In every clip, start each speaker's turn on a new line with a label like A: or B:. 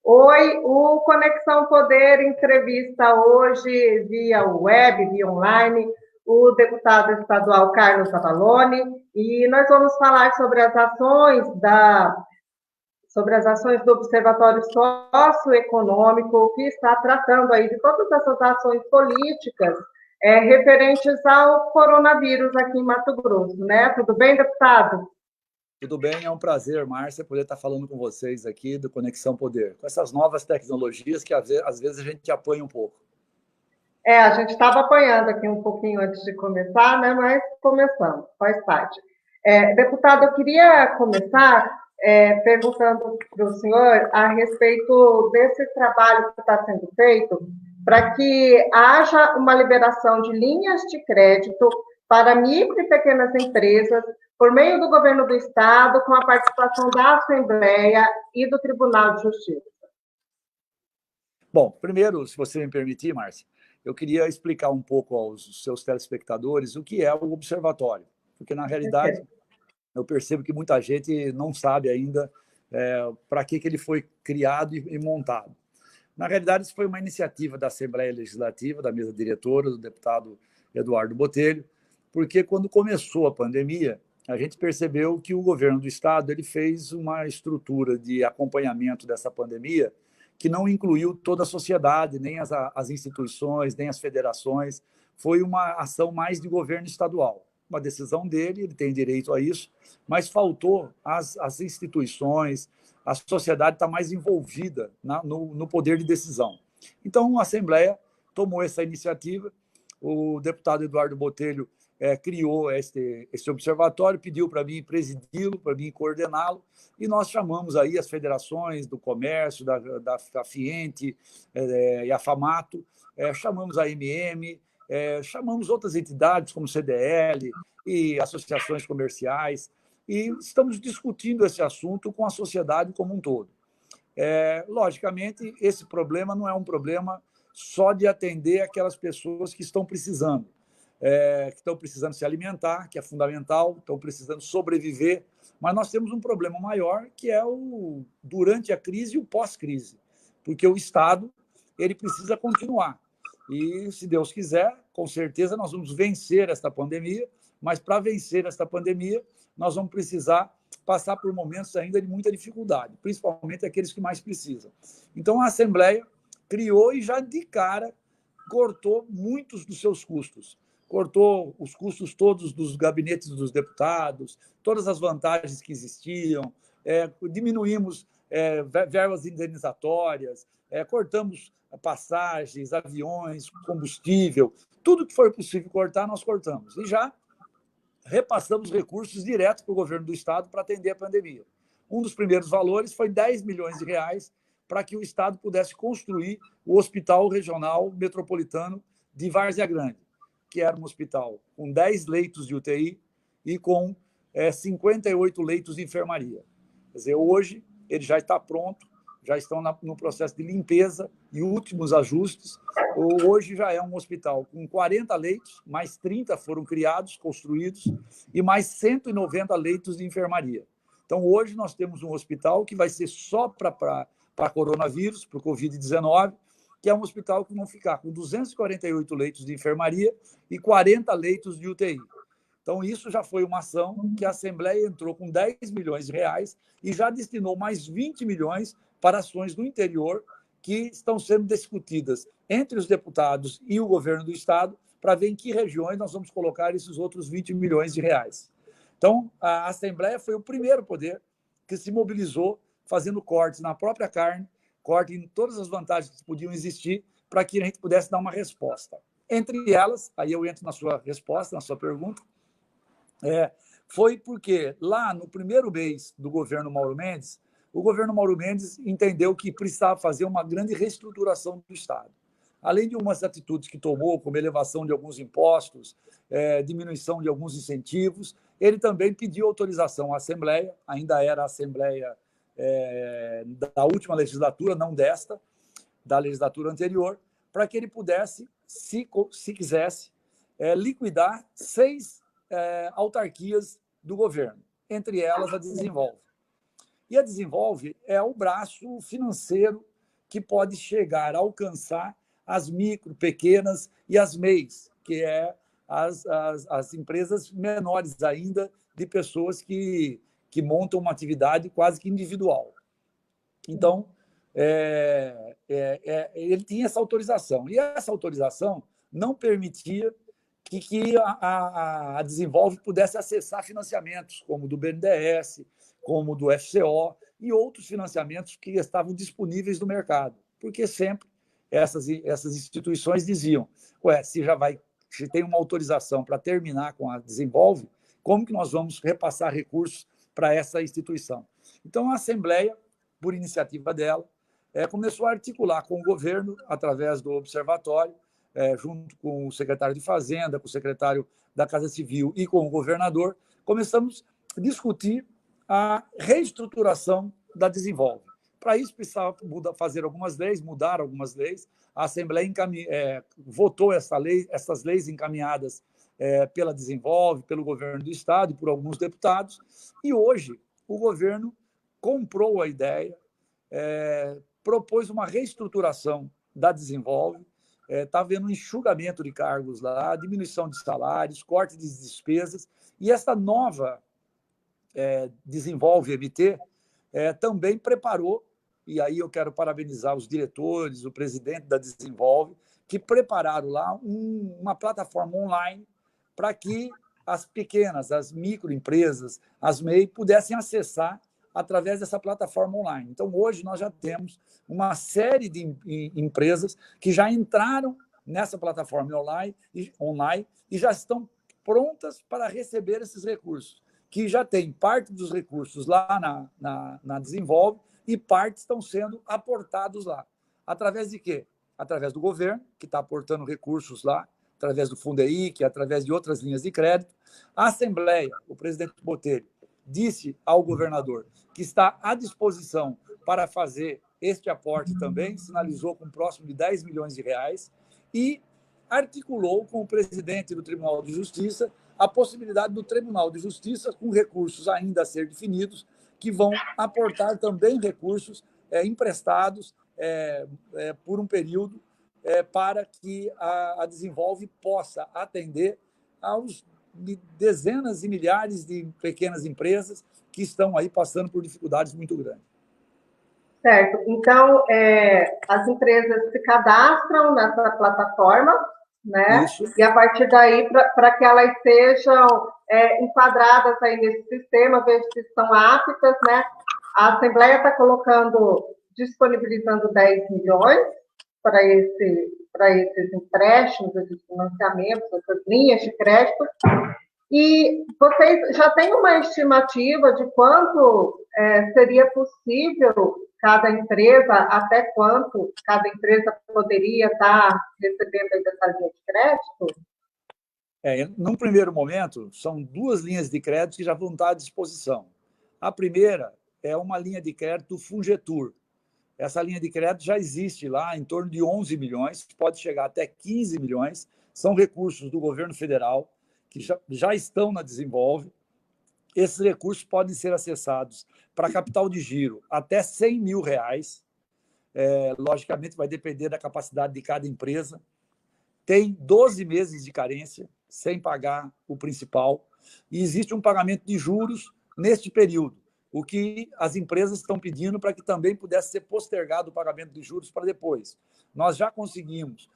A: Oi, o Conexão Poder entrevista hoje via web, via online, o deputado estadual Carlos Avalone, e nós vamos falar sobre as ações do Observatório Socioeconômico, que está tratando aí de todas essas ações políticas referentes ao coronavírus aqui em Mato Grosso, né? Tudo bem, deputado?
B: Tudo bem, é um prazer, Márcia, poder estar falando com vocês aqui do Conexão Poder, com essas novas tecnologias que às vezes a gente apanha um pouco.
A: A gente estava apanhando aqui um pouquinho antes de começar, né? Mas começamos, faz parte. Deputado, eu queria começar perguntando para o senhor a respeito desse trabalho que está sendo feito para que haja uma liberação de linhas de crédito para micro e pequenas empresas por meio do governo do Estado, com a participação da Assembleia e do Tribunal de Justiça.
B: Bom, primeiro, se você me permitir, Márcia, eu queria explicar um pouco aos seus telespectadores o que é o observatório, porque, na realidade, eu percebo que muita gente não sabe ainda para que ele foi criado e montado. Na realidade, isso foi uma iniciativa da Assembleia Legislativa, da mesa diretora, do deputado Eduardo Botelho, porque quando começou a pandemia, a gente percebeu que o governo do Estado ele fez uma estrutura de acompanhamento dessa pandemia que não incluiu toda a sociedade, nem as instituições, nem as federações. Foi uma ação mais de governo estadual. Uma decisão dele, ele tem direito a isso, mas faltou as instituições, a sociedade está mais envolvida no poder de decisão. Então, a Assembleia tomou essa iniciativa, o deputado Eduardo Botelho criou esse observatório, pediu para mim presidi-lo, para mim coordená-lo, e nós chamamos aí as federações do comércio, da FIENTE e a FAMATO, chamamos a MM, chamamos outras entidades como CDL e associações comerciais, e estamos discutindo esse assunto com a sociedade como um todo. Logicamente, esse problema não é um problema só de atender aquelas pessoas que estão precisando se alimentar, que é fundamental, estão precisando sobreviver, mas nós temos um problema maior, que é o durante a crise e o pós-crise, porque o Estado ele precisa continuar. E, se Deus quiser, com certeza nós vamos vencer esta pandemia, mas para vencer esta pandemia, nós vamos precisar passar por momentos ainda de muita dificuldade, principalmente aqueles que mais precisam. Então, a Assembleia criou e já de cara cortou muitos dos seus custos. Cortou os custos todos dos gabinetes dos deputados, todas as vantagens que existiam, diminuímos verbas indenizatórias, cortamos passagens, aviões, combustível, tudo que foi possível cortar, nós cortamos. E já repassamos recursos diretos para o governo do Estado para atender a pandemia. Um dos primeiros valores foi 10 milhões de reais para que o Estado pudesse construir o Hospital Regional Metropolitano de Várzea Grande, que era um hospital com 10 leitos de UTI e com 58 leitos de enfermaria. Quer dizer, hoje ele já está pronto, já estão no processo de limpeza e últimos ajustes. Hoje já é um hospital com 40 leitos, mais 30 foram criados, construídos, e mais 190 leitos de enfermaria. Então, hoje nós temos um hospital que vai ser só para coronavírus, para o Covid-19, que é um hospital que vão ficar com 248 leitos de enfermaria e 40 leitos de UTI. Então, isso já foi uma ação que a Assembleia entrou com 10 milhões de reais e já destinou mais 20 milhões para ações no interior que estão sendo discutidas entre os deputados e o governo do Estado para ver em que regiões nós vamos colocar esses outros 20 milhões de reais. Então, a Assembleia foi o primeiro poder que se mobilizou fazendo cortes na própria carne, corte em todas as vantagens que podiam existir para que a gente pudesse dar uma resposta. Entre elas, aí eu entro na sua resposta, na sua pergunta, foi porque lá no primeiro mês do governo Mauro Mendes, o governo Mauro Mendes entendeu que precisava fazer uma grande reestruturação do Estado. Além de umas atitudes que tomou, como elevação de alguns impostos, diminuição de alguns incentivos, ele também pediu autorização à Assembleia, ainda era a Assembleia da última legislatura, não desta, da legislatura anterior, para que ele pudesse, se quisesse, liquidar 6 autarquias do governo, entre elas a Desenvolve. E a Desenvolve é o braço financeiro que pode chegar a alcançar as micro, pequenas e as MEIs, que é as empresas menores ainda, de pessoas que montam uma atividade quase que individual. Então, ele tinha essa autorização. E essa autorização não permitia que a Desenvolve pudesse acessar financiamentos, como do BNDES, como do FCO e outros financiamentos que estavam disponíveis no mercado. Porque sempre essas instituições diziam, se tem uma autorização para terminar com a Desenvolve, como que nós vamos repassar recursos para essa instituição? Então, a Assembleia, por iniciativa dela, começou a articular com o governo, através do Observatório, junto com o secretário de Fazenda, com o secretário da Casa Civil e com o governador, começamos a discutir a reestruturação da Desenvolve. Para isso, precisava fazer algumas leis, mudar algumas leis. A Assembleia votou essas leis encaminhadas pela Desenvolve, pelo governo do Estado e por alguns deputados. E hoje, o governo comprou a ideia, propôs uma reestruturação da Desenvolve. Está havendo um enxugamento de cargos lá, diminuição de salários, corte de despesas. E essa nova Desenvolve MT também preparou, e aí eu quero parabenizar os diretores, o presidente da Desenvolve, que prepararam lá uma plataforma online para que as pequenas, as microempresas, as MEI, pudessem acessar através dessa plataforma online. Então, hoje, nós já temos uma série de empresas que já entraram nessa plataforma online e já estão prontas para receber esses recursos, que já tem parte dos recursos lá na Desenvolve e parte estão sendo aportados lá. Através de quê? Através do governo, que está aportando recursos lá, através do Fundeic, através de outras linhas de crédito. A Assembleia, o presidente Botelho, disse ao governador que está à disposição para fazer este aporte também, sinalizou com próximo de 10 milhões de reais e articulou com o presidente do Tribunal de Justiça a possibilidade do Tribunal de Justiça, com recursos ainda a ser definidos, que vão aportar também recursos emprestados por um período para que a Desenvolve possa atender aos dezenas e milhares de pequenas empresas que estão aí passando por dificuldades muito grandes.
A: Certo. Então, as empresas se cadastram nessa plataforma, né?
B: Isso.
A: E a partir daí, para que elas sejam enquadradas aí nesse sistema, ver se estão aptas, né? A Assembleia está disponibilizando 10 milhões para esses empréstimos, esses financiamentos, essas linhas de crédito. E vocês já têm uma estimativa de quanto seria possível cada empresa, até quanto cada empresa poderia estar recebendo essa linha de crédito?
B: Num primeiro momento, são 2 linhas de crédito que já vão estar à disposição. A primeira é uma linha de crédito Fungetur. Essa linha de crédito já existe lá em torno de 11 milhões, pode chegar até 15 milhões. São recursos do governo federal que já estão na Desenvolve. Esses recursos podem ser acessados para capital de giro até 100 mil reais. Logicamente, vai depender da capacidade de cada empresa. Tem 12 meses de carência, sem pagar o principal. E existe um pagamento de juros neste período, o que as empresas estão pedindo para que também pudesse ser postergado o pagamento de juros para depois. Nós já conseguimos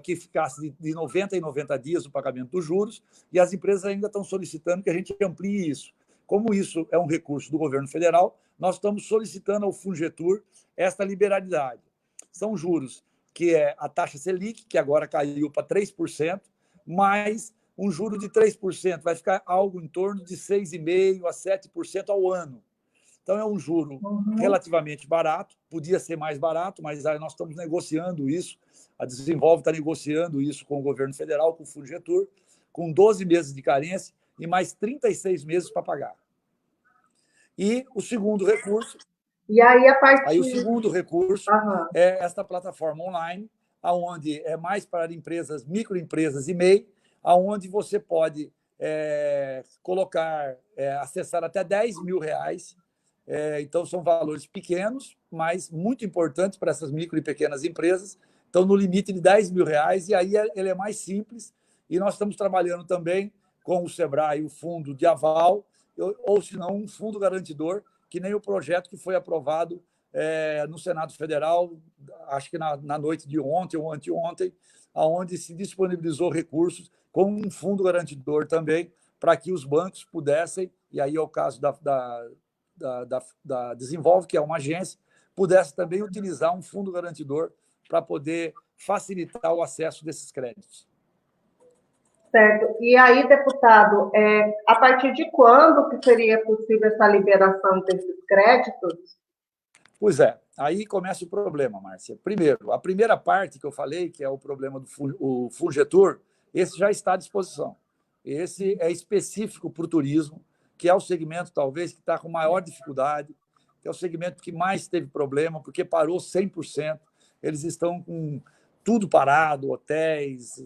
B: que ficasse de 90 em 90 dias o pagamento dos juros, e as empresas ainda estão solicitando que a gente amplie isso. Como isso é um recurso do governo federal, nós estamos solicitando ao Fungetur esta liberalidade. São juros que é a taxa Selic, que agora caiu para 3%, mais um juro de 3%, vai ficar algo em torno de 6,5% a 7% ao ano. Então, é um juro relativamente barato, podia ser mais barato, mas nós estamos negociando isso, a Desenvolve está negociando isso com o governo federal, com o Fungetur, com 12 meses de carência e mais 36 meses para pagar. E o segundo recurso...
A: E aí, a partir...
B: Aí o segundo recurso
A: Aham.
B: é esta plataforma online, onde é mais para empresas, microempresas e MEI, onde você pode colocar, acessar até R$ 10.000. Então, são valores pequenos, mas muito importantes para essas micro e pequenas empresas. Então, no limite de R$ 10.000, e aí ele é mais simples. E nós estamos trabalhando também com o Sebrae, o fundo de aval, ou se não, um fundo garantidor, que nem o projeto que foi aprovado no Senado Federal, acho que na noite de ontem ou anteontem, onde se disponibilizou recursos com um fundo garantidor também, para que os bancos pudessem, e aí é o caso da Desenvolve, que é uma agência, pudesse também utilizar um fundo garantidor para poder facilitar o acesso desses créditos.
A: Certo. E aí, deputado, a partir de quando que seria possível essa liberação desses créditos?
B: Pois é, aí começa o problema, Márcia. Primeiro, a primeira parte que eu falei, que é o problema do Fungetur, esse já está à disposição. Esse é específico para o turismo, que é o segmento, talvez, que está com maior dificuldade, que é o segmento que mais teve problema, porque parou 100%. Eles estão com tudo parado, hotéis,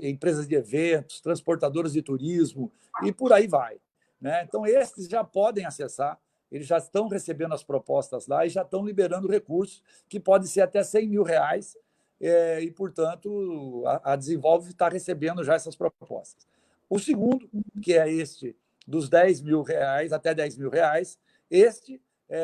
B: empresas de eventos, transportadoras de turismo, e por aí vai. Né? Então, esses já podem acessar, eles já estão recebendo as propostas lá e já estão liberando recursos, que podem ser até R$ 100.000, e, portanto, a Desenvolve está recebendo já essas propostas. O segundo, que é este dos R$ 10.000, até R$ 10.000, este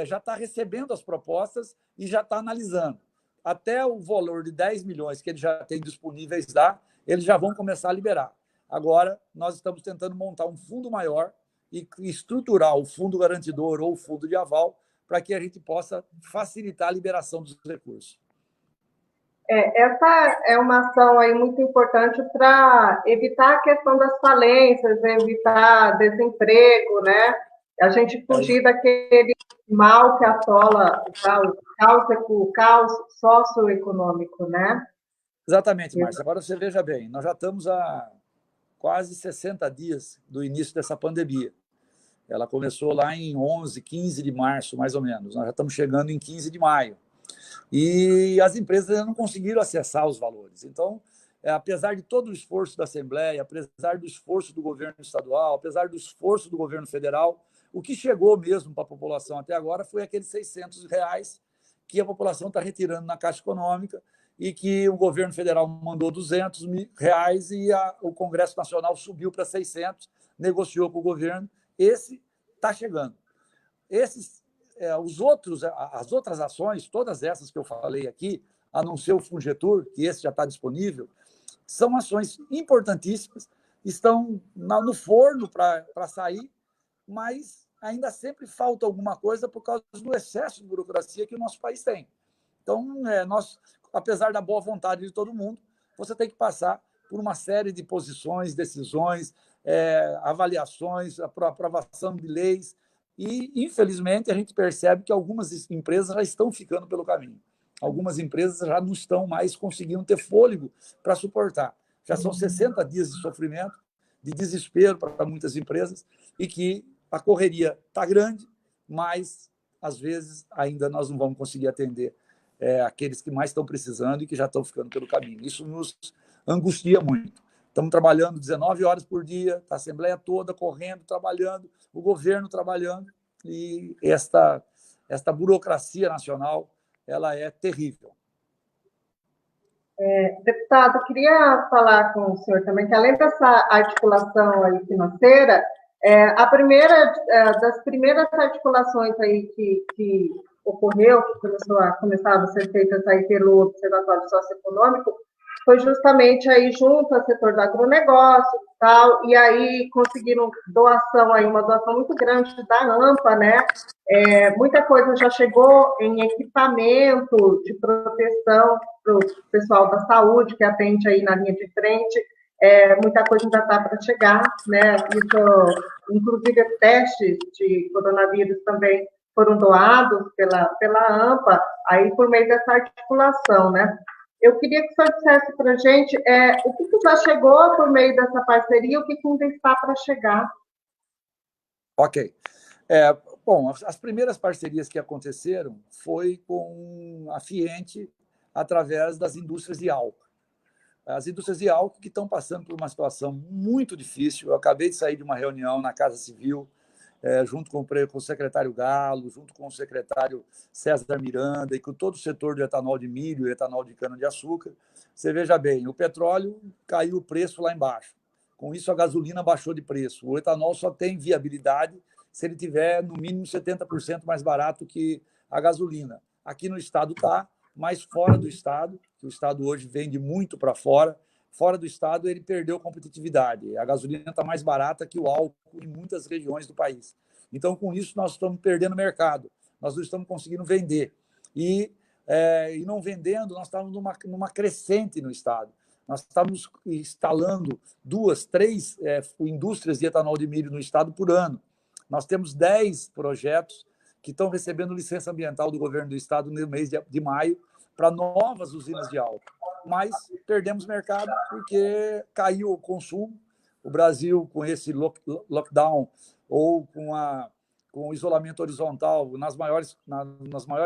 B: já está recebendo as propostas e já está analisando. Até o valor de 10 milhões que eles já têm disponíveis lá, eles já vão começar a liberar. Agora, nós estamos tentando montar um fundo maior e estruturar o fundo garantidor ou o fundo de aval para que a gente possa facilitar a liberação dos recursos.
A: Essa é uma ação aí muito importante para evitar a questão das falências, evitar desemprego, né? A gente fugir daquele mal que assola o caos socioeconômico, né?
B: Exatamente, Márcia. Agora você veja bem, nós já estamos há quase 60 dias do início dessa pandemia. Ela começou lá em 11, 15 de março, mais ou menos. Nós já estamos chegando em 15 de maio. E as empresas ainda não conseguiram acessar os valores. Então, apesar de todo o esforço da Assembleia, apesar do esforço do governo estadual, apesar do esforço do governo federal, o que chegou mesmo para a população até agora foi aqueles R$ 600 que a população está retirando na Caixa Econômica e que o governo federal mandou R$ 200 e o Congresso Nacional subiu para 600, negociou com o governo. Esse está chegando. As outras ações, todas essas que eu falei aqui, a não ser o Fungetur, que esse já está disponível, são ações importantíssimas, estão no forno para sair, mas ainda sempre falta alguma coisa por causa do excesso de burocracia que o nosso país tem. Então, apesar da boa vontade de todo mundo, você tem que passar por uma série de posições, decisões, avaliações, aprovação de leis, e, infelizmente, a gente percebe que algumas empresas já estão ficando pelo caminho. Algumas empresas já não estão mais conseguindo ter fôlego para suportar. Já são 60 dias de sofrimento, de desespero para muitas empresas, e que a correria está grande, mas, às vezes, ainda nós não vamos conseguir atender aqueles que mais estão precisando e que já estão ficando pelo caminho. Isso nos angustia muito. Estamos trabalhando 19 horas por dia, a Assembleia toda correndo, trabalhando, o governo trabalhando, e esta burocracia nacional, ela é terrível.
A: Deputado, queria falar com o senhor também, que além dessa articulação aí financeira, das primeiras articulações aí que ocorreu, que começava a ser feita aí pelo Observatório Socioeconômico, foi justamente aí junto ao setor do agronegócio e tal, e aí conseguiram uma doação muito grande da AMPA, né? Muita coisa já chegou em equipamento de proteção para o pessoal da saúde, que atende aí na linha de frente, muita coisa ainda está para chegar, né? Isso, inclusive, testes de coronavírus também foram doados pela AMPA, aí por meio dessa articulação, né? Eu queria que o senhor dissesse para a gente o que já chegou por meio dessa parceria e o que ainda está para chegar.
B: Ok. É, bom, as primeiras parcerias que aconteceram foi com a Fiente através das indústrias de álcool. As indústrias de álcool que estão passando por uma situação muito difícil. Eu acabei de sair de uma reunião na Casa Civil, junto com o secretário Galo, junto com o secretário César Miranda e com todo o setor do etanol de milho e etanol de cana-de-açúcar. Você veja bem, o petróleo caiu o preço lá embaixo. Com isso, a gasolina baixou de preço. O etanol só tem viabilidade se ele tiver, no mínimo, 70% mais barato que a gasolina. Aqui no estado está, mas fora do estado, que o estado hoje vende muito para fora do estado ele perdeu competitividade. A gasolina está mais barata que o álcool em muitas regiões do país. Então, com isso, nós estamos perdendo mercado, nós não estamos conseguindo vender. E não vendendo, nós estamos numa crescente no estado. Nós estamos instalando 2, 3 indústrias de etanol de milho no estado por ano. Nós temos 10 projetos que estão recebendo licença ambiental do governo do estado no mês de maio para novas usinas de álcool. Mas perdemos mercado porque caiu o consumo. O Brasil, com esse lockdown ou com o isolamento horizontal nas maiores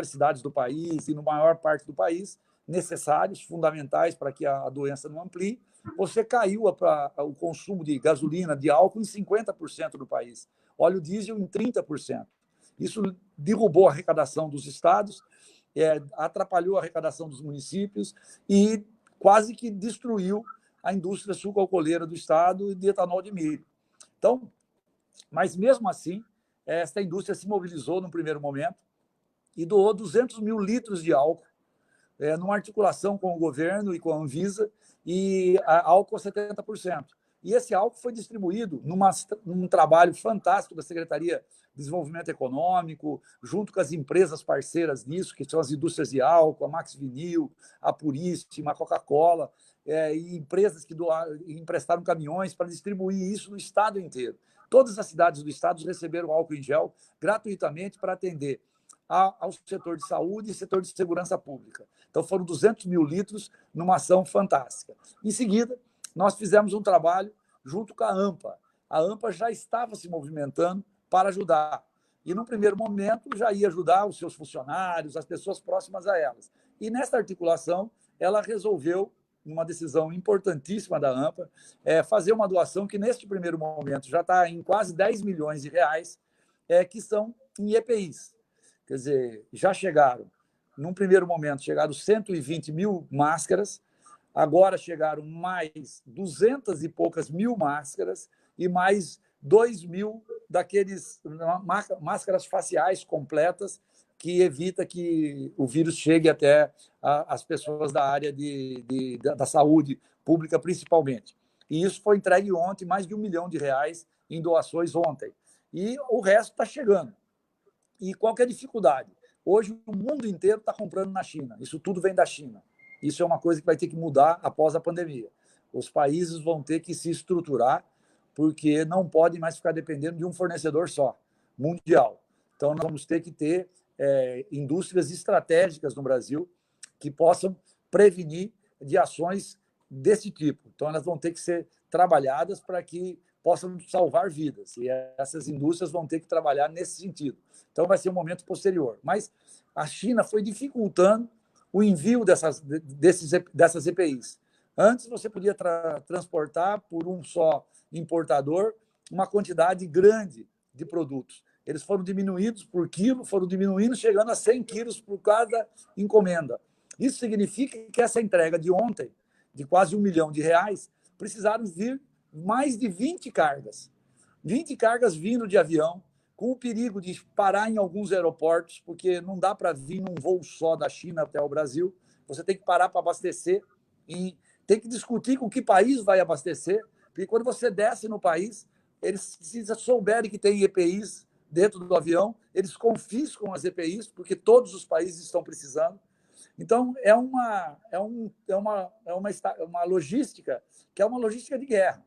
B: cidades do país e na maior parte do país, necessários, fundamentais para que a doença não amplie, você caiu o consumo de gasolina, de álcool em 50% do país. Óleo diesel em 30%. Isso derrubou a arrecadação dos estados, atrapalhou a arrecadação dos municípios e quase que destruiu a indústria sucroalcooleira do estado de etanol de milho. Então, mas mesmo assim, esta indústria se mobilizou no primeiro momento e doou 200 mil litros de álcool, numa articulação com o governo e com a Anvisa, e álcool a 70%. E esse álcool foi distribuído num trabalho fantástico da Secretaria de Desenvolvimento Econômico, junto com as empresas parceiras nisso, que são as indústrias de álcool, a Max Vinil, a Puríssima, a Coca-Cola, e empresas que emprestaram caminhões para distribuir isso no estado inteiro. Todas as cidades do estado receberam álcool em gel gratuitamente para atender ao setor de saúde e setor de segurança pública. Então, foram 200 mil litros numa ação fantástica. Em seguida, nós fizemos um trabalho junto com a AMPA. A AMPA já estava se movimentando para ajudar. E, num primeiro momento, já ia ajudar os seus funcionários, as pessoas próximas a elas. E, nessa articulação, ela resolveu, numa decisão importantíssima da AMPA, fazer uma doação que, neste primeiro momento, já está em quase 10 milhões de reais, que são em EPIs. Quer dizer, já chegaram, num primeiro momento, chegaram 120 mil máscaras, agora chegaram mais 200 e poucas mil máscaras e mais 2 mil daqueles máscaras faciais completas que evita que o vírus chegue até as pessoas da área da saúde pública, principalmente. E isso foi entregue ontem, mais de R$1 milhão em doações ontem. E o resto está chegando. E qual que é a dificuldade? Hoje, o mundo inteiro está comprando na China. Isso tudo vem da China. Isso é uma coisa que vai ter que mudar após a pandemia. Os países vão ter que se estruturar, porque não podem mais ficar dependendo de um fornecedor só, mundial. Então, nós vamos ter que ter indústrias estratégicas no Brasil que possam prevenir de ações desse tipo. Então, elas vão ter que ser trabalhadas para que possam salvar vidas. E essas indústrias vão ter que trabalhar nesse sentido. Então, vai ser um momento posterior. Mas a China foi dificultando o envio dessas EPIs. Antes, você podia transportar por um só importador uma quantidade grande de produtos. Eles foram diminuídos por quilo, foram diminuindo, chegando a 100 quilos por cada encomenda. Isso significa que essa entrega de ontem, de quase R$1 milhão, precisaram vir mais de 20 cargas. 20 cargas vindo de avião, com o perigo de parar em alguns aeroportos, porque não dá para vir num voo só da China até o Brasil. Você tem que parar para abastecer e tem que discutir com que país vai abastecer, porque quando você desce no país, eles, se souberem que tem EPIs dentro do avião, eles confiscam as EPIs, porque todos os países estão precisando. Então, é uma logística que é uma logística de guerra.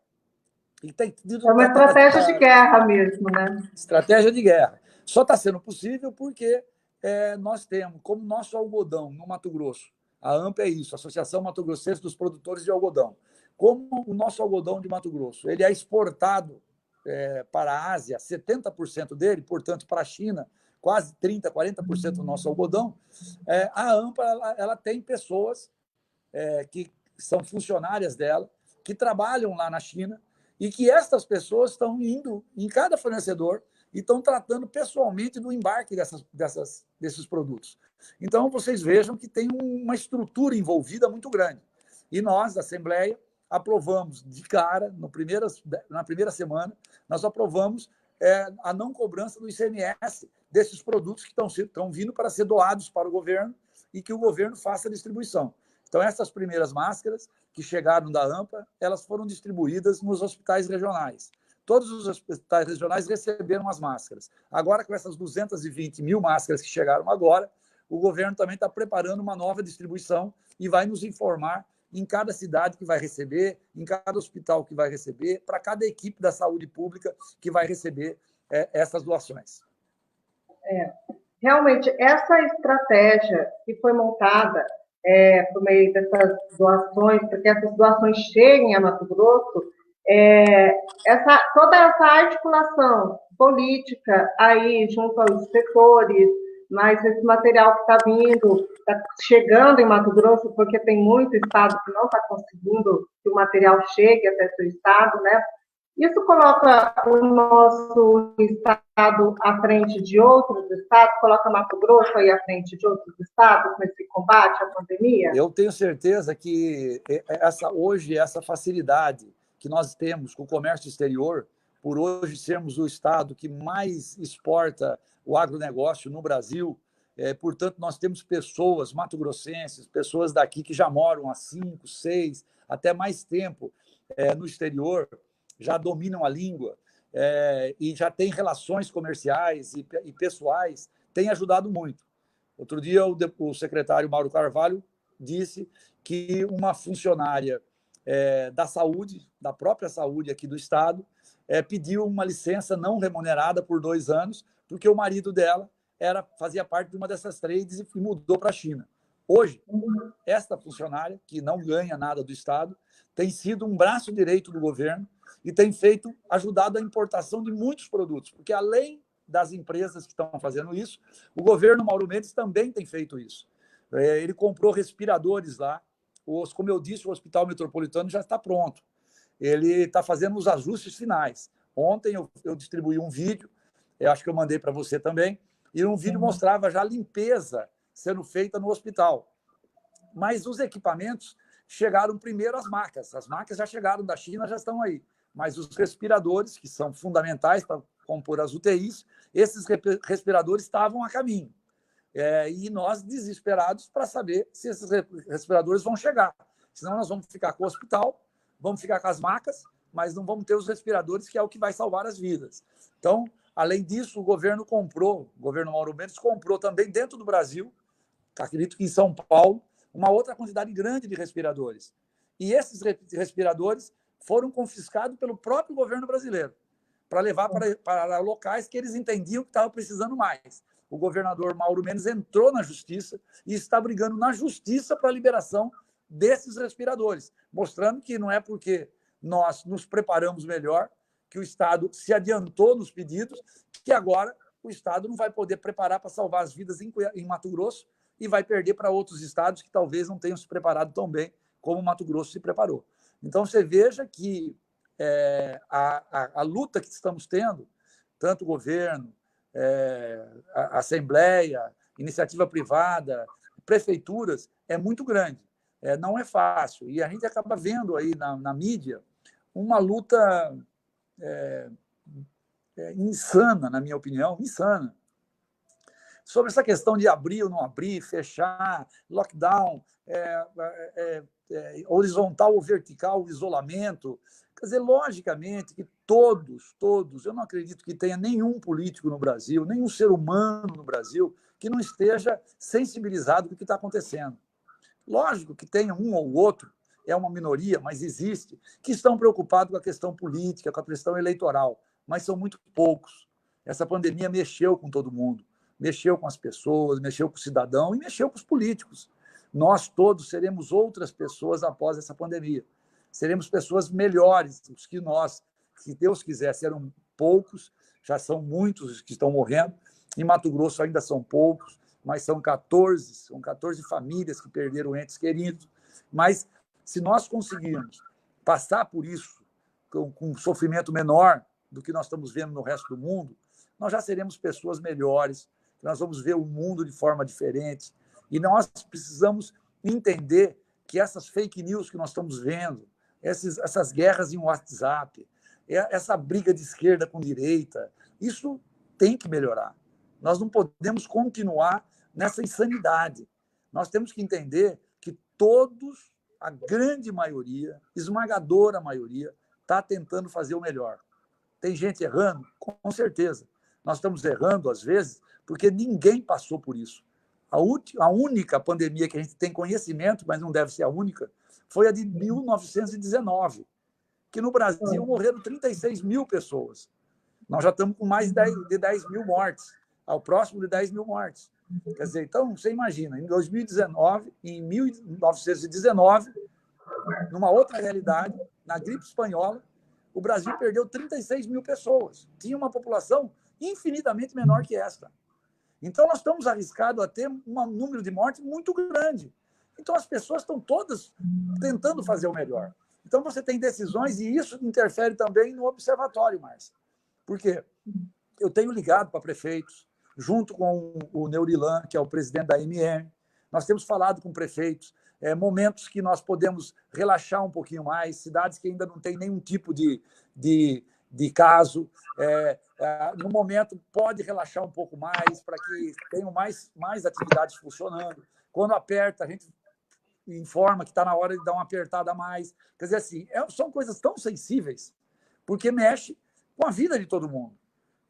A: E é uma estratégia de guerra mesmo, né?
B: Estratégia de guerra. Só está sendo possível porque nós temos, como nosso algodão no Mato Grosso, a AMPA é isso, Associação Mato Grossense dos Produtores de Algodão. Como o nosso algodão de Mato Grosso ele é exportado para a Ásia, 70% dele, portanto, para a China, quase 30%, 40% do nosso algodão, a AMPA ela tem pessoas que são funcionárias dela, que trabalham lá na China, e que essas pessoas estão indo em cada fornecedor e estão tratando pessoalmente do embarque desses produtos. Então, vocês vejam que tem uma estrutura envolvida muito grande. E nós, da Assembleia, aprovamos de cara, na primeira semana, nós aprovamos a não cobrança do ICMS desses produtos que estão vindo para ser doados para o governo e que o governo faça a distribuição. Então, essas primeiras máscaras que chegaram da AMPA, elas foram distribuídas nos hospitais regionais. Todos os hospitais regionais receberam as máscaras. Agora, com essas 220 mil máscaras que chegaram agora, o governo também está preparando uma nova distribuição e vai nos informar em cada cidade que vai receber, em cada hospital que vai receber, para cada equipe da saúde pública que vai receber essas doações.
A: Realmente, essa estratégia que foi montada por meio dessas doações, para que essas doações cheguem a Mato Grosso, toda essa articulação política aí junto aos setores, mas esse material que está vindo, está chegando em Mato Grosso, porque tem muito estado que não está conseguindo que o material chegue até seu estado, né? Isso coloca o nosso estado à frente de outros estados, coloca Mato Grosso aí à frente de outros estados nesse combate à pandemia?
B: Eu tenho certeza que hoje essa facilidade que nós temos com o comércio exterior, por hoje sermos o estado que mais exporta o agronegócio no Brasil, portanto, nós temos pessoas mato-grossenses, pessoas daqui que já moram há 5, 6, até mais tempo no exterior, já dominam a língua e já têm relações comerciais e pessoais, tem ajudado muito. Outro dia, o secretário Mauro Carvalho disse que uma funcionária da saúde, da própria saúde aqui do estado, pediu uma licença não remunerada por 2 anos, porque o marido dela fazia parte de uma dessas trades e mudou para a China. Hoje, esta funcionária, que não ganha nada do estado, tem sido um braço direito do governo e tem ajudado a importação de muitos produtos, porque além das empresas que estão fazendo isso, o governo Mauro Mendes também tem feito isso. Ele comprou respiradores lá, como eu disse, o Hospital Metropolitano já está pronto. Ele está fazendo os ajustes finais. Ontem eu distribuí um vídeo, eu acho que eu mandei para você também, e um vídeo mostrava já a limpeza sendo feita no hospital. Mas os equipamentos chegaram primeiro às macas. As macas já chegaram da China, já estão aí. Mas os respiradores, que são fundamentais para compor as UTIs, esses respiradores estavam a caminho. E nós desesperados para saber se esses respiradores vão chegar. Senão nós vamos ficar com o hospital, vamos ficar com as macas, mas não vamos ter os respiradores, que é o que vai salvar as vidas. Então, além disso, o governo Mauro Mendes comprou também dentro do Brasil, acredito que em São Paulo, uma outra quantidade grande de respiradores. E esses respiradores foram confiscados pelo próprio governo brasileiro, para levar para locais que eles entendiam que estavam precisando mais. O governador Mauro Mendes entrou na justiça e está brigando na justiça para a liberação desses respiradores, mostrando que não é porque nós nos preparamos melhor, que o Estado se adiantou nos pedidos, que agora o Estado não vai poder preparar para salvar as vidas em Mato Grosso e vai perder para outros estados que talvez não tenham se preparado tão bem como Mato Grosso se preparou. Então, você veja que a luta que estamos tendo, tanto o governo, a Assembleia, iniciativa privada, prefeituras, é muito grande. Não é fácil. E a gente acaba vendo aí na mídia uma luta insana, na minha opinião, insana. Sobre essa questão de abrir ou não abrir, fechar, lockdown, horizontal ou vertical, isolamento. Quer dizer, logicamente que todos, eu não acredito que tenha nenhum político no Brasil, nenhum ser humano no Brasil que não esteja sensibilizado com o que está acontecendo. Lógico que tem um ou outro, é uma minoria, mas existe, que estão preocupados com a questão política, com a questão eleitoral, mas são muito poucos. Essa pandemia mexeu com todo mundo, mexeu com as pessoas, mexeu com o cidadão e mexeu com os políticos. Nós todos seremos outras pessoas após essa pandemia. Seremos pessoas melhores, os que nós se Deus quiser, serão poucos, já são muitos os que estão morrendo. Em Mato Grosso ainda são poucos, mas são 14 famílias que perderam entes queridos. Mas se nós conseguirmos passar por isso com um sofrimento menor do que nós estamos vendo no resto do mundo, nós já seremos pessoas melhores, nós vamos ver o mundo de forma diferente. E nós precisamos entender que essas fake news que nós estamos vendo, essas guerras em WhatsApp, essa briga de esquerda com direita, isso tem que melhorar. Nós não podemos continuar nessa insanidade. Nós temos que entender que todos, a grande maioria, esmagadora maioria, está tentando fazer o melhor. Tem gente errando? Com certeza. Nós estamos errando, às vezes, porque ninguém passou por isso. A única pandemia que a gente tem conhecimento, mas não deve ser a única, foi a de 1919, que no Brasil morreram 36 mil pessoas. Nós já estamos com mais de 10 mil mortes, ao próximo de 10 mil mortes. Quer dizer, então, você imagina, em 2019, em 1919, numa outra realidade, na gripe espanhola, o Brasil perdeu 36 mil pessoas. Tinha uma população infinitamente menor que esta. Então, nós estamos arriscados a ter um número de mortes muito grande. Então, as pessoas estão todas tentando fazer o melhor. Então, você tem decisões, e isso interfere também no observatório, Márcia. Por quê? Eu tenho ligado para prefeitos, junto com o Neurilan, que é o presidente da MR. Nós temos falado com prefeitos, momentos que nós podemos relaxar um pouquinho mais, cidades que ainda não têm nenhum tipo de caso. No momento, pode relaxar um pouco mais, para que tenham mais atividades funcionando. Quando aperta, a gente informa que está na hora de dar uma apertada a mais. Quer dizer, assim, são coisas tão sensíveis, porque mexe com a vida de todo mundo.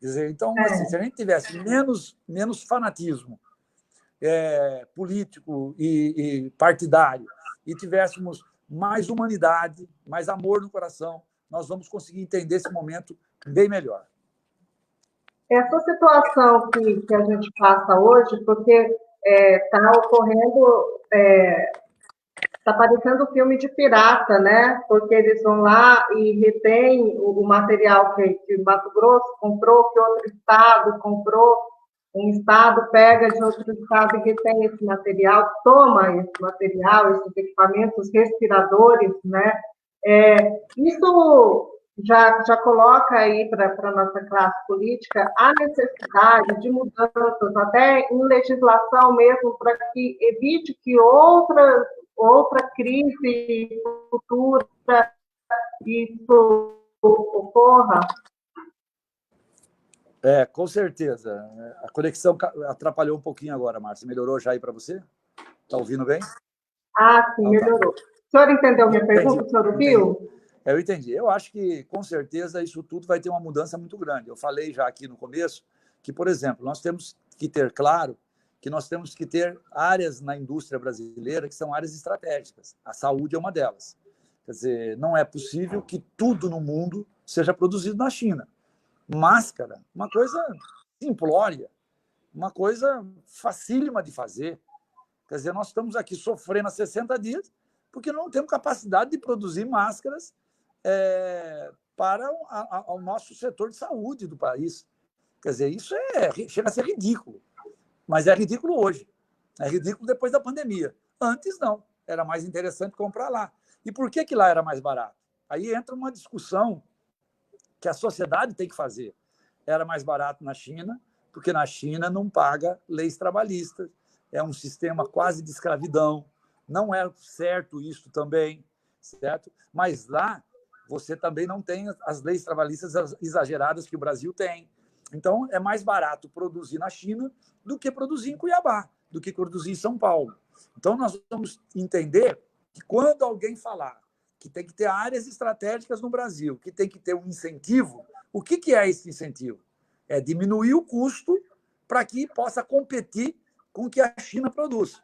B: Quer dizer, então, assim, se a gente tivesse menos fanatismo político e partidário, e tivéssemos mais humanidade, mais amor no coração, nós vamos conseguir entender esse momento bem melhor.
A: Essa situação que a gente passa hoje, porque está ocorrendo, está parecendo filme de pirata, né? Porque eles vão lá e retêm o material que o Mato Grosso comprou, que outro estado comprou, um estado pega de outro estado e retém esse material, toma esse material, esses equipamentos, respiradores, né? Isso já coloca aí para a nossa classe política a necessidade de mudanças, até em legislação mesmo, para que evite que outra crise futura isso ocorra.
B: Com certeza. A conexão atrapalhou um pouquinho agora, Márcia. Melhorou já aí para você? Está ouvindo bem?
A: Sim, melhorou. O senhor entendeu minha pergunta? O senhor ouviu?
B: Eu entendi. Eu acho que, com certeza, isso tudo vai ter uma mudança muito grande. Eu falei já aqui no começo que, por exemplo, nós temos que ter claro que nós temos que ter áreas na indústria brasileira que são áreas estratégicas. A saúde é uma delas. Quer dizer, não é possível que tudo no mundo seja produzido na China. Máscara, uma coisa simplória, uma coisa facílima de fazer. Quer dizer, nós estamos aqui sofrendo há 60 dias porque não temos capacidade de produzir máscaras para o nosso setor de saúde do país. Quer dizer, isso chega a ser ridículo. Mas é ridículo hoje. É ridículo depois da pandemia. Antes, não. Era mais interessante comprar lá. E por que lá era mais barato? Aí entra uma discussão que a sociedade tem que fazer. Era mais barato na China, porque na China não paga leis trabalhistas. É um sistema quase de escravidão. Não é certo isso também, certo? Mas lá você também não tem as leis trabalhistas exageradas que o Brasil tem. Então, é mais barato produzir na China do que produzir em Cuiabá, do que produzir em São Paulo. Então, nós vamos entender que quando alguém falar que tem que ter áreas estratégicas no Brasil, que tem que ter um incentivo, o que é esse incentivo? É diminuir o custo para que possa competir com o que a China produz.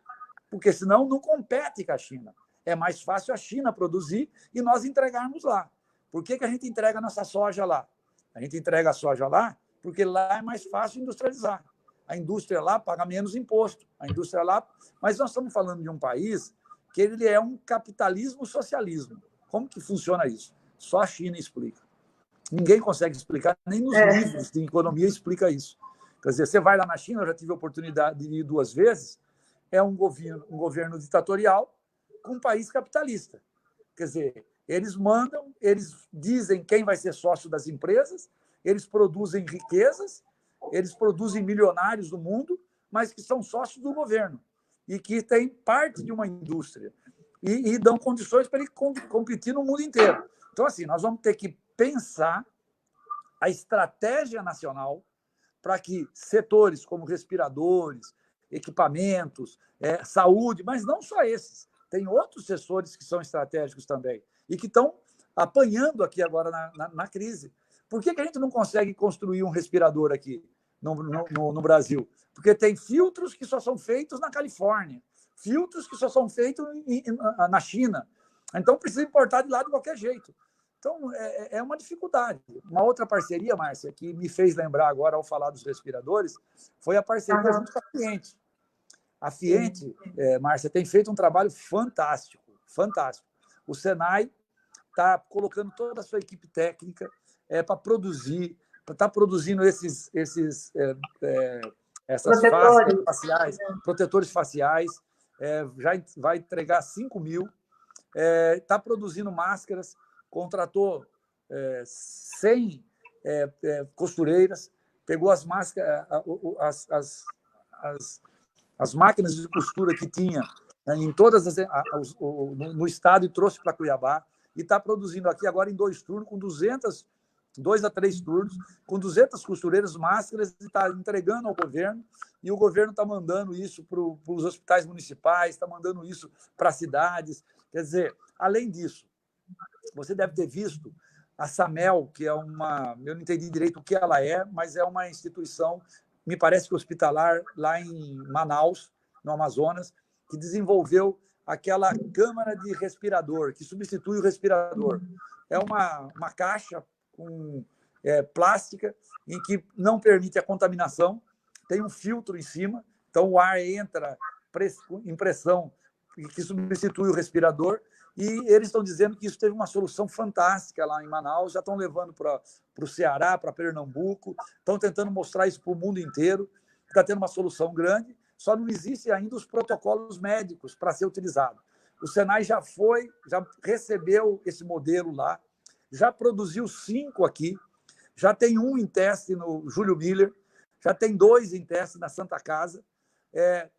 B: Porque senão não compete com a China. É mais fácil a China produzir e nós entregarmos lá. Por que a gente entrega a nossa soja lá? A gente entrega a soja lá porque lá é mais fácil industrializar. A indústria lá paga menos imposto. A indústria lá... Mas nós estamos falando de um país que ele é um capitalismo-socialismo. Como que funciona isso? Só a China explica. Ninguém consegue explicar, nem nos livros de economia explica isso. Quer dizer, você vai lá na China, eu já tive a oportunidade de ir 2 vezes, é um governo ditatorial com um país capitalista. Quer dizer, eles mandam, eles dizem quem vai ser sócio das empresas, eles produzem riquezas, eles produzem milionários do mundo, mas que são sócios do governo e que têm parte de uma indústria e dão condições para ele competir no mundo inteiro. Então, assim, nós vamos ter que pensar a estratégia nacional para que setores como respiradores, equipamentos, saúde, mas não só esses, tem outros setores que são estratégicos também e que estão apanhando aqui agora na crise. Por que a gente não consegue construir um respirador aqui no Brasil? Porque tem filtros que só são feitos na Califórnia, filtros que só são feitos na China. Então, precisa importar de lá de qualquer jeito. Então, é uma dificuldade. Uma outra parceria, Márcia, que me fez lembrar agora, ao falar dos respiradores, foi a parceria junto com a Fiente. A Fiente, Márcia, tem feito um trabalho fantástico, fantástico. O Senai está colocando toda a sua equipe técnica para produzir, para estar produzindo essas faces faciais, protetores faciais, já vai entregar 5.000, está produzindo máscaras, contratou 100 costureiras, pegou as máscaras, as máquinas de costura que tinha em todas no estado e trouxe para Cuiabá e está produzindo aqui agora em 2 turnos, com 2 a 3 turnos, com 200 costureiras, máscaras, e está entregando ao governo, e o governo está mandando isso para os hospitais municipais, está mandando isso para as cidades. Quer dizer, além disso, você deve ter visto a SAMEL, que é uma... Eu não entendi direito o que ela é, mas é uma instituição, me parece que hospitalar, lá em Manaus, no Amazonas, que desenvolveu aquela câmara de respirador, que substitui o respirador. É uma caixa com plástica, em que não permite a contaminação, tem um filtro em cima, então o ar entra em pressão, que substitui o respirador, e eles estão dizendo que isso teve uma solução fantástica lá em Manaus, já estão levando para o Ceará, para Pernambuco, estão tentando mostrar isso para o mundo inteiro, está tendo uma solução grande, só não existem ainda os protocolos médicos para ser utilizado. O Senai já recebeu esse modelo lá, já produziu 5 aqui, já tem 1 em teste no Júlio Miller, já tem 2 em teste na Santa Casa,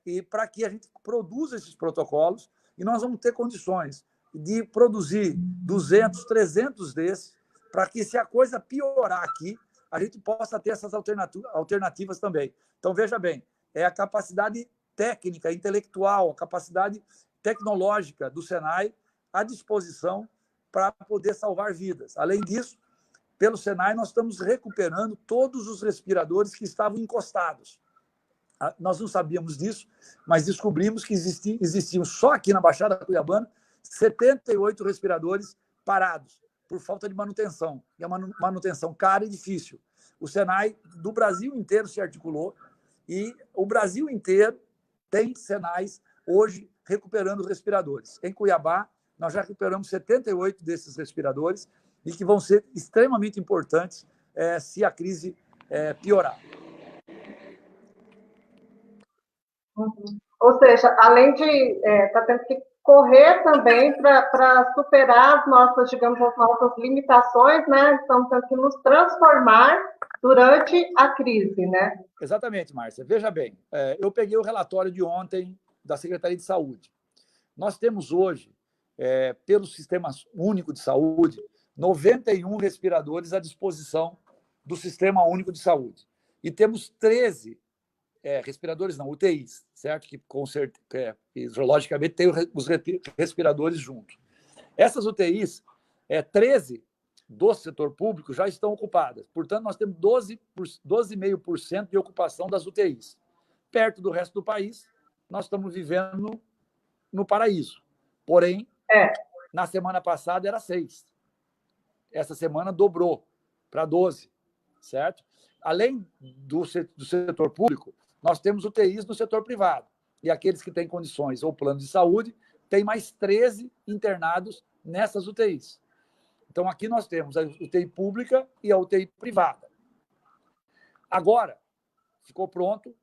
B: e para que a gente produza esses protocolos, e nós vamos ter condições de produzir 200, 300 desses, para que, se a coisa piorar aqui, a gente possa ter essas alternativas também. Então, veja bem, é a capacidade técnica, intelectual, a capacidade tecnológica do Senai à disposição para poder salvar vidas. Além disso, pelo Senai, nós estamos recuperando todos os respiradores que estavam encostados. Nós não sabíamos disso, mas descobrimos que existiam só aqui na Baixada Cuiabana 78 respiradores parados por falta de manutenção. E é uma manutenção cara e difícil. O Senai do Brasil inteiro se articulou e o Brasil inteiro tem Senais hoje recuperando respiradores. Em Cuiabá, nós já recuperamos 78 desses respiradores e que vão ser extremamente importantes se a crise piorar.
A: Uhum. Ou seja, além de estar tendo que correr também para superar as nossas, digamos, as nossas limitações, né? Estamos tendo que nos transformar durante a crise, né?
B: Exatamente, Márcia. Veja bem, eu peguei o relatório de ontem da Secretaria de Saúde. Nós temos hoje, pelo Sistema Único de Saúde, 91 respiradores à disposição do Sistema Único de Saúde. E temos 13 respiradores, não, UTIs, certo? Que, logicamente, tem os respiradores juntos. Essas UTIs, 13 do setor público já estão ocupadas. Portanto, nós temos 12,5% de ocupação das UTIs. Perto do resto do país, nós estamos vivendo no paraíso. Porém, na semana passada era 6. Essa semana dobrou para 12, certo? Além do setor público, nós temos UTIs no setor privado. E aqueles que têm condições ou plano de saúde, tem mais 13 internados nessas UTIs. Então, aqui nós temos a UTI pública e a UTI privada. Agora, ficou pronto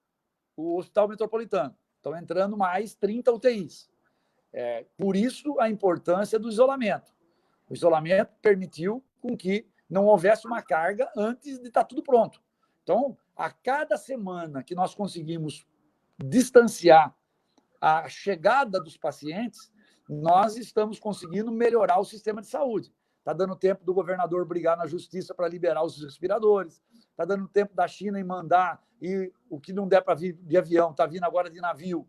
B: o Hospital Metropolitano. Estão entrando mais 30 UTIs. Por isso, a importância do isolamento. O isolamento permitiu com que não houvesse uma carga antes de estar tudo pronto. Então, a cada semana que nós conseguimos distanciar a chegada dos pacientes, nós estamos conseguindo melhorar o sistema de saúde. Está dando tempo do governador brigar na justiça para liberar os respiradores, está dando tempo da China em mandar, e o que não der para vir de avião, está vindo agora de navio,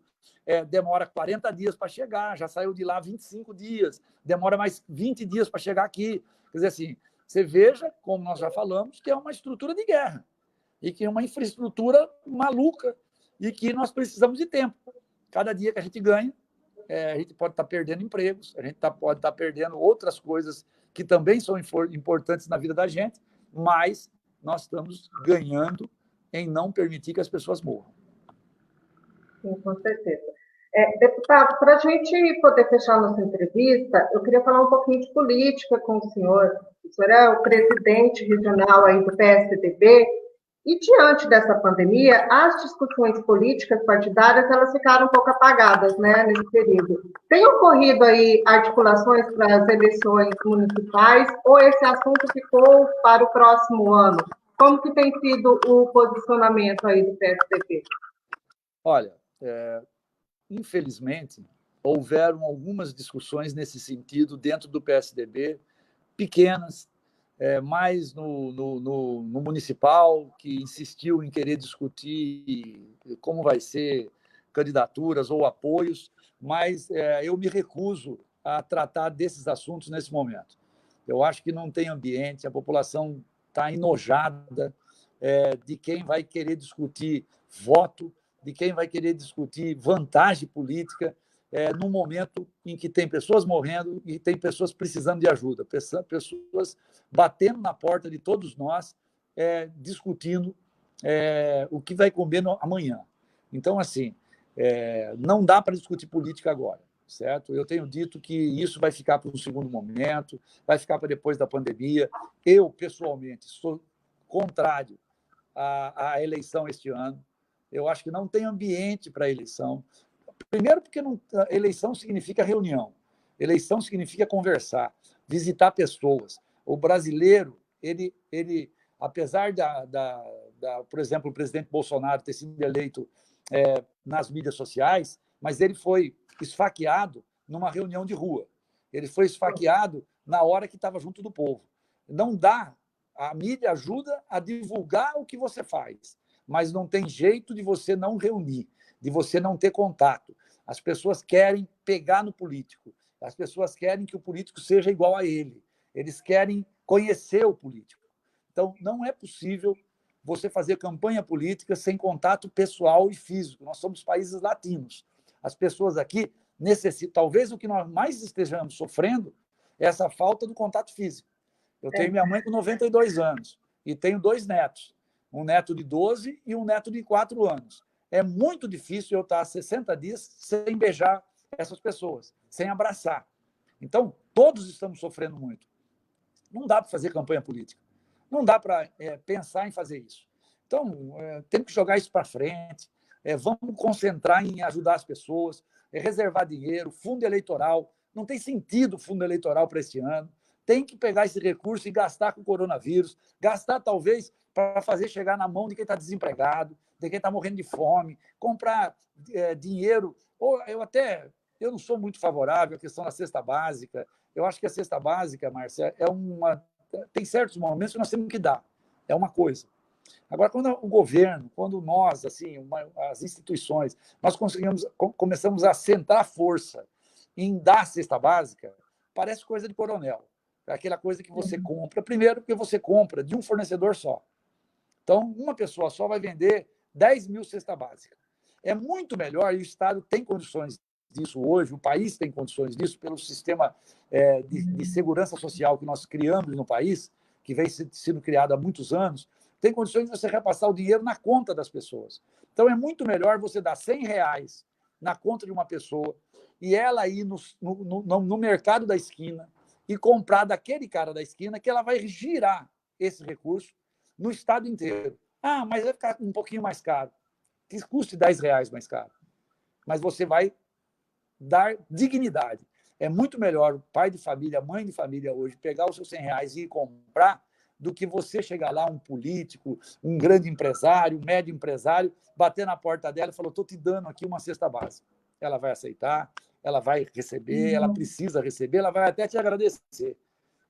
B: demora 40 dias para chegar, já saiu de lá 25 dias, demora mais 20 dias para chegar aqui. Quer dizer assim, você veja, como nós já falamos, que é uma estrutura de guerra, e que é uma infraestrutura maluca, e que nós precisamos de tempo. Cada dia que a gente ganha, a gente pode estar perdendo empregos, a gente pode estar perdendo outras coisas que também são importantes na vida da gente, mas nós estamos ganhando em não permitir que as pessoas morram.
A: Sim, com certeza. Deputado, para a gente poder fechar nossa entrevista, eu queria falar um pouquinho de política com o senhor. O senhor é o presidente regional aí do PSDB, e diante dessa pandemia, as discussões políticas partidárias, elas ficaram um pouco apagadas, né, nesse período. Tem ocorrido aí articulações para as eleições municipais, ou esse assunto ficou para o próximo ano? Como que tem sido o posicionamento aí do PSDB?
B: Olha, infelizmente, houveram algumas discussões nesse sentido dentro do PSDB, pequenas, mais no municipal, que insistiu em querer discutir como vai ser candidaturas ou apoios, mas eu me recuso a tratar desses assuntos nesse momento. Eu acho que não tem ambiente, a população está enojada de quem vai querer discutir voto, de quem vai querer discutir vantagem política, num momento em que tem pessoas morrendo e tem pessoas precisando de ajuda, pessoas batendo na porta de todos nós, discutindo o que vai comer amanhã. Então, assim, não dá para discutir política agora, certo? Eu tenho dito que isso vai ficar para um segundo momento, vai ficar para depois da pandemia. Eu, pessoalmente, sou contrário à eleição este ano. Eu acho que não tem ambiente para a eleição. Primeiro, porque eleição significa reunião, eleição significa conversar, visitar pessoas. O brasileiro, ele apesar por exemplo, o presidente Bolsonaro ter sido eleito nas mídias sociais, mas ele foi esfaqueado numa reunião de rua. Ele foi esfaqueado na hora que estava junto do povo. Não dá, a mídia ajuda a divulgar o que você faz, mas não tem jeito de você não reunir, de você não ter contato. As pessoas querem pegar no político, as pessoas querem que o político seja igual a ele, eles querem conhecer o político. Então, não é possível você fazer campanha política sem contato pessoal e físico. Nós somos países latinos. As pessoas aqui necessitam, talvez o que nós mais estejamos sofrendo é essa falta do contato físico. Eu tenho minha mãe com 92 anos e tenho 2 netos, um neto de 12 e um neto de 4 anos. É muito difícil eu estar 60 dias sem beijar essas pessoas, sem abraçar. Então, todos estamos sofrendo muito. Não dá para fazer campanha política. Não dá para pensar em fazer isso. Então, temos que jogar isso para frente, vamos concentrar em ajudar as pessoas, reservar dinheiro, fundo eleitoral. Não tem sentido fundo eleitoral para esse ano. Tem que pegar esse recurso e gastar com o coronavírus, gastar talvez para fazer chegar na mão de quem está desempregado, de quem está morrendo de fome, comprar dinheiro. Ou eu não sou muito favorável à questão da cesta básica. Eu acho que a cesta básica, Márcia, tem certos momentos que nós temos que dar. É uma coisa. Agora, quando o governo, quando nós, assim, as instituições, nós começamos a centrar força em dar cesta básica, parece coisa de coronel. É aquela coisa que você compra, primeiro porque você compra de um fornecedor só. Então, uma pessoa só vai vender 10 mil cesta básica. É muito melhor, e o Estado tem condições disso hoje, o país tem condições disso, pelo sistema de segurança social que nós criamos no país, que vem sendo criado há muitos anos, tem condições de você repassar o dinheiro na conta das pessoas. Então, é muito melhor você dar R$100 na conta de uma pessoa e ela ir no mercado da esquina, e comprar daquele cara da esquina, que ela vai girar esse recurso no estado inteiro. Ah, mas vai ficar um pouquinho mais caro. Que custe R$10 mais caro. Mas você vai dar dignidade. É muito melhor o pai de família, a mãe de família hoje, pegar os seus R$100 e ir comprar, do que você chegar lá, um político, um grande empresário, um médio empresário, bater na porta dela e falar: estou te dando aqui uma cesta básica. Ela vai aceitar, ela vai receber, ela precisa receber, ela vai até te agradecer.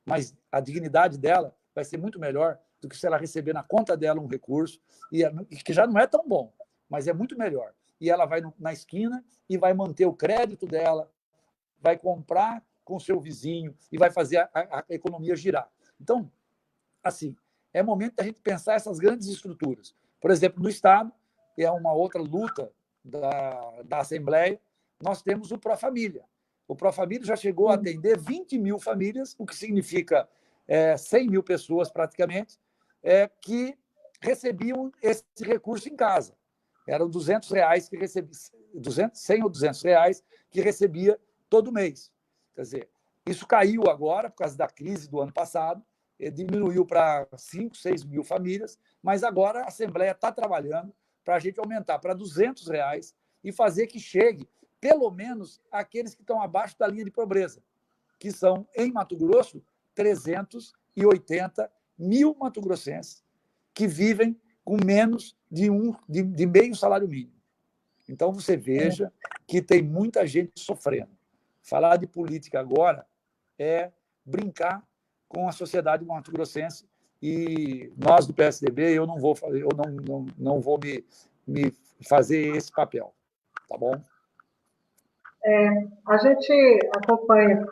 B: Mas a dignidade dela vai ser muito melhor do que se ela receber na conta dela um recurso, que já não é tão bom, mas é muito melhor. E ela vai na esquina e vai manter o crédito dela, vai comprar com o seu vizinho e vai fazer a economia girar. Então, assim, é momento da gente pensar essas grandes estruturas. Por exemplo, no Estado, que é uma outra luta da Assembleia, nós temos o Pró-Família. O Pró-Família já chegou a atender 20 mil famílias, o que significa 100 mil pessoas, praticamente, que recebiam esse recurso em casa. Eram R$200 que recebia, 100 ou R$200 que recebia todo mês. Quer dizer, isso caiu agora por causa da crise do ano passado, diminuiu para 5, 6 mil famílias, mas agora a Assembleia está trabalhando para a gente aumentar para R$200 e fazer que chegue, pelo menos, aqueles que estão abaixo da linha de pobreza, que são, em Mato Grosso, 380 mil mato-grossenses que vivem com menos de meio salário mínimo. Então, você veja que tem muita gente sofrendo. Falar de política agora é brincar com a sociedade mato-grossense, e nós do PSDB, eu não vou me fazer esse papel, tá bom?
A: A gente acompanha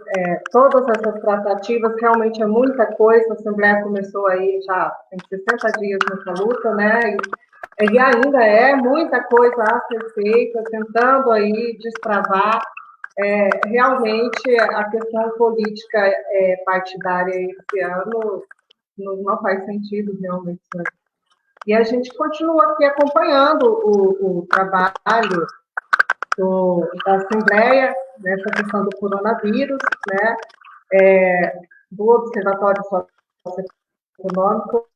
A: todas essas tratativas, realmente é muita coisa, a Assembleia começou aí já tem 60 dias nessa luta, né? E ainda é muita coisa a ser feita, tentando aí destravar realmente a questão política partidária esse ano não faz sentido realmente, né? E a gente continua aqui acompanhando o trabalho da Assembleia nessa questão do coronavírus, né? Do Observatório Socioeconômico,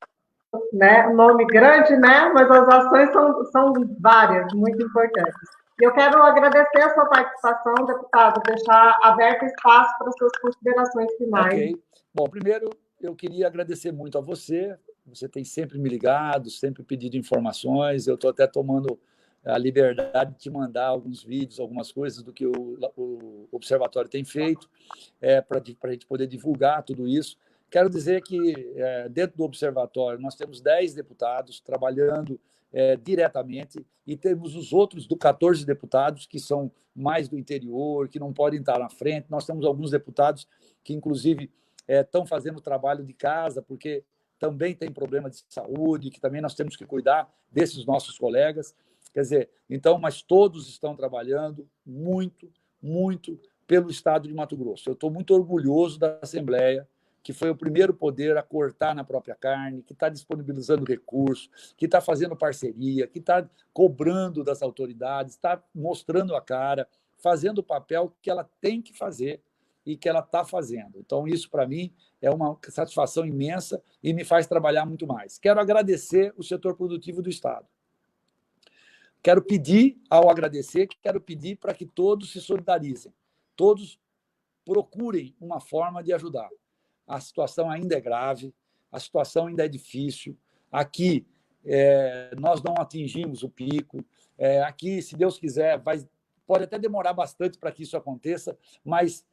A: né? Nome grande, né? Mas as ações são várias, muito importantes. E eu quero agradecer a sua participação, deputado, deixar aberto espaço para suas considerações finais.
B: Ok. Bom, primeiro, eu queria agradecer muito a você. Você tem sempre me ligado, sempre pedido informações. Eu estou até tomando a liberdade de te mandar alguns vídeos, algumas coisas do que o Observatório tem feito, para a gente poder divulgar tudo isso. Quero dizer que, dentro do Observatório, nós temos 10 deputados trabalhando diretamente, e temos os outros 14 deputados que são mais do interior, que não podem estar na frente. Nós temos alguns deputados que, inclusive, estão fazendo trabalho de casa, porque também tem problema de saúde, que também nós temos que cuidar desses nossos colegas. Quer dizer, então, mas todos estão trabalhando muito, muito pelo Estado de Mato Grosso. Eu estou muito orgulhoso da Assembleia, que foi o primeiro poder a cortar na própria carne, que está disponibilizando recursos, que está fazendo parceria, que está cobrando das autoridades, está mostrando a cara, fazendo o papel que ela tem que fazer e que ela está fazendo. Então, isso, para mim, é uma satisfação imensa e me faz trabalhar muito mais. Quero agradecer o setor produtivo do Estado. Quero pedir, ao agradecer, quero pedir para que todos se solidarizem, todos procurem uma forma de ajudar. A situação ainda é grave, a situação ainda é difícil. Aqui, nós não atingimos o pico. Aqui, se Deus quiser, pode até demorar bastante para que isso aconteça, mas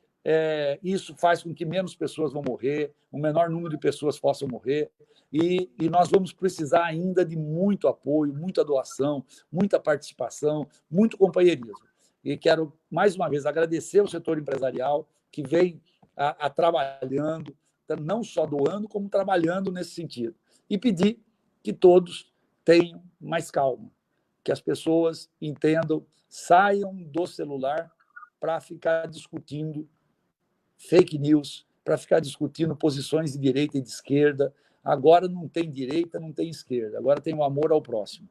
B: isso faz com que menos pessoas vão morrer, um menor número de pessoas possam morrer, e nós vamos precisar ainda de muito apoio, muita doação, muita participação, muito companheirismo. E quero, mais uma vez, agradecer ao setor empresarial que vem trabalhando, não só doando, como trabalhando nesse sentido. E pedir que todos tenham mais calma, que as pessoas entendam, saiam do celular para ficar discutindo fake news, para ficar discutindo posições de direita e de esquerda. Agora não tem direita, não tem esquerda. Agora tem o amor ao próximo.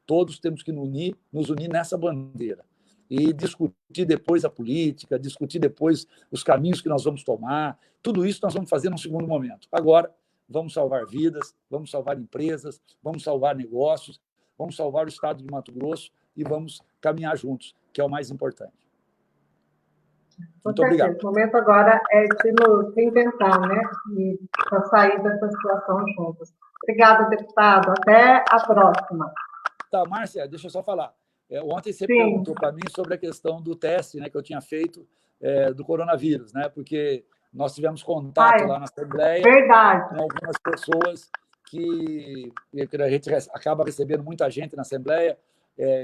B: Todos temos que nos unir nessa bandeira. e discutir depois a política, discutir depois os caminhos que nós vamos tomar. Tudo isso nós vamos fazer num segundo momento. Agora, vamos salvar vidas, vamos salvar empresas, vamos salvar negócios, vamos salvar o estado de Mato Grosso e vamos caminhar juntos, que é o mais importante.
A: Muito obrigado. O momento agora é de nos reinventar, né? E para sair dessa situação juntos. Obrigada, deputado. Até a próxima.
B: Tá, Márcia, deixa eu só falar. Ontem você perguntou para mim sobre a questão do teste, né, que eu tinha feito do coronavírus, né? Porque nós tivemos contato lá na Assembleia com algumas pessoas que a gente acaba recebendo muita gente na Assembleia,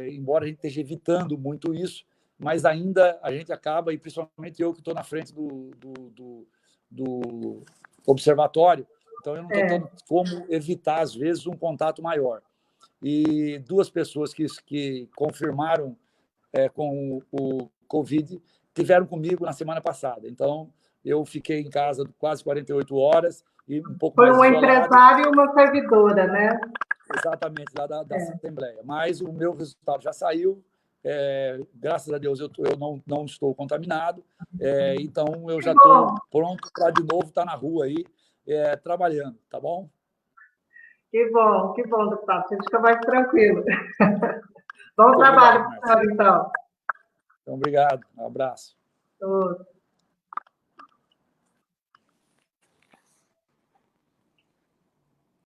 B: embora a gente esteja evitando muito isso, mas ainda a gente acaba, e principalmente eu que estou na frente do observatório, então eu não estou tendo como evitar, às vezes, um contato maior. E 2 pessoas que confirmaram com o Covid tiveram comigo na semana passada. Então, eu fiquei em casa quase 48 horas e um pouco mais isolado.
A: Foi um empresário e uma servidora, né?
B: Exatamente, lá da Assembleia. Mas o meu resultado já saiu. Graças a Deus, eu não estou contaminado. Então, eu já estou pronto para, de novo, estar na rua aí, trabalhando, tá bom?
A: Que bom, deputado. Você fica mais tranquilo. Bom trabalho, professor, então.
B: Então, obrigado. Um abraço.